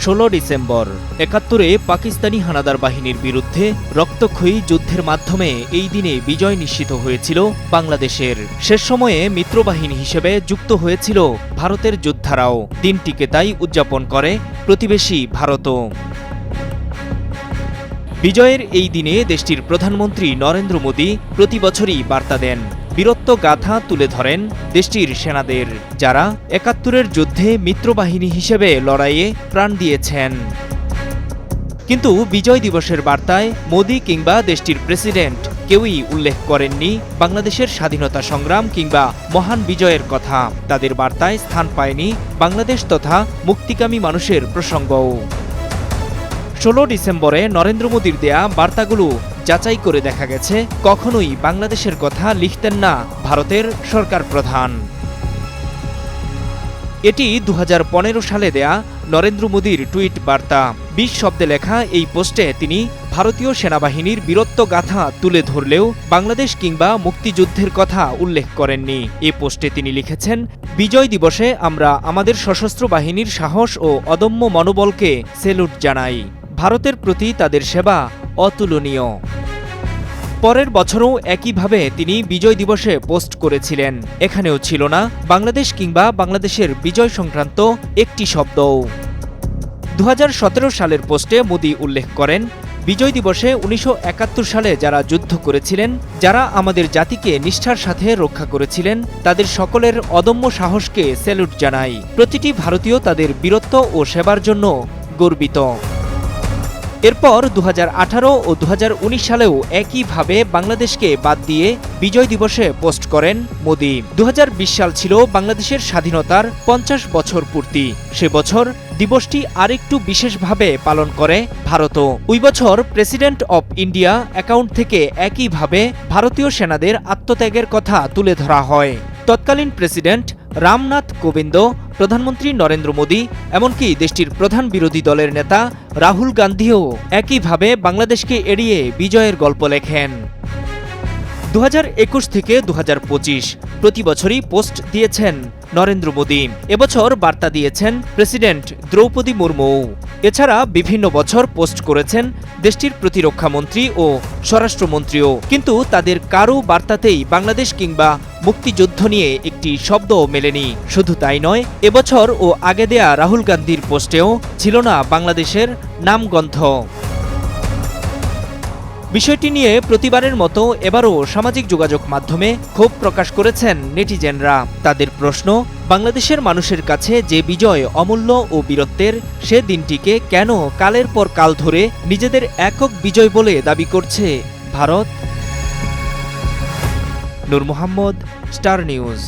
16 December ৭১-এ Pakistani হানাদার বাহিনীর বিরুদ্ধে রক্তক্ষয়ী যুদ্ধের মাধ্যমে এই দিনে বিজয় নিশ্চিত হয়েছিল বাংলাদেশের। শেষ সময়ে মিত্রবাহিনী হিসেবে যুক্ত হয়েছিল ভারতের যোদ্ধারাও। দিনটিকে তাই উদযাপন করে প্রতিবেশী ভারতও। বিজয়ের এই দিনে দেশটির প্রধানমন্ত্রী নরেন্দ্র মোদী প্রতি বছরই বার্তা দেন, বীরত্ব গাথা তুলে ধরেন দেশটির সেনাদের, যারা ৭১-এর যুদ্ধে মিত্রবাহিনী হিসেবে লড়াইয়ে প্রাণ দিয়েছেন। কিন্তু বিজয় দিবসের বার্তায় মোদী কিংবা দেশটির প্রেসিডেন্ট কেউই উল্লেখ করেননি বাংলাদেশের স্বাধীনতা সংগ্রাম কিংবা মহান বিজয়ের কথা। তাদের বার্তায় স্থান পায়নি বাংলাদেশ তথা মুক্তিকামী মানুষের প্রসঙ্গও। 16 ডিসেম্বরে নরেন্দ্র মোদীর দেয়া বার্তাগুলো যাচাই করে দেখা গেছে কখনোই বাংলাদেশের কথা লিখতেন না ভারতের সরকার প্রধান। এটি 2015 সালে দেয়া নরেন্দ্র মোদীর টুইট বার্তা। 20 শব্দে লেখা এই পোস্টে তিনি ভারতীয় সেনাবাহিনীর বীরত্ব গাথা তুলে ধরলেও বাংলাদেশ কিংবা মুক্তিযুদ্ধের কথা উল্লেখ করেননি। এ পোস্টে তিনি লিখেছেন, বিজয় দিবসে আমরা আমাদের সশস্ত্র বাহিনীর সাহস ও অদম্য মনোবলকে স্যালুট জানাই। ভারতের প্রতি তাদের সেবা অতুলনীয়। পরের বছরও একইভাবে তিনি বিজয় দিবসে পোস্ট করেছিলেন। এখানেও ছিল না বাংলাদেশ কিংবা বাংলাদেশের বিজয় সংক্রান্ত একটি শব্দও। 2017 সালের পোস্টে মোদী উল্লেখ করেন, বিজয় দিবসে 1971 সালে যারা যুদ্ধ করেছিলেন, যারা আমাদের জাতিকে নিষ্ঠার সাথে রক্ষা করেছিলেন, তাদের সকলের অদম্য সাহসকে স্যালুট জানাই। প্রতিটি ভারতীয় তাদের বীরত্ব ও সেবার জন্য গর্বিত। এরপর 2018 ও 2019 সালেও একইভাবে বাংলাদেশকে বাদ দিয়ে বিজয় দিবসে পোস্ট করেন মোদী। 2020 সাল ছিল বাংলাদেশের স্বাধীনতার 50 বছর পূর্তি। সে বছর দিবসটি আরেকটু বিশেষভাবে পালন করে ভারতও। ওই বছর প্রেসিডেন্ট অব ইন্ডিয়া অ্যাকাউন্ট থেকে একইভাবে ভারতীয় সেনাদের আত্মত্যাগের কথা তুলে ধরা হয়। তৎকালীন প্রেসিডেন্ট রামনাথ কোবিন্দ, প্রধানমন্ত্রী নরেন্দ্র মোদী, এমনকি দেশটির প্রধান বিরোধী দলের নেতা রাহুল গান্ধীও একইভাবে বাংলাদেশকে এড়িয়ে বিজয়ের গল্প লেখেন। 2021 থেকে 2025 প্রতি বছরই পোস্ট দিয়েছেন নরেন্দ্র মোদী। এবছর বার্তা দিয়েছেন প্রেসিডেন্ট দ্রৌপদী মুর্মুও। এছাড়া বিভিন্ন বছর পোস্ট করেছেন দেশটির প্রতিরক্ষা মন্ত্রী ও স্বরাষ্ট্রমন্ত্রীও। কিন্তু তাদের কারও বার্তাতেই বাংলাদেশ কিংবা মুক্তিযুদ্ধ নিয়ে একটি শব্দও মেলেনি। শুধু তাই নয়, এবছর ও আগে দেয়া রাহুল গান্ধীর পোস্টেও ছিল না বাংলাদেশের নামগন্ধ। বিষয়টি নিয়ে প্রতিবারের মতো এবারও সামাজিক যোগাযোগ মাধ্যমে ক্ষোভ প্রকাশ করেছেন নেটিজেনরা। তাদের প্রশ্ন, বাংলাদেশের মানুষের কাছে যে বিজয় অমূল্য ও বীরত্বের, সে দিনটিকে কেন কালের পর কাল ধরে নিজেদের একক বিজয় বলে দাবি করছে ভারত? নূর মোহাম্মদ, স্টার নিউজ।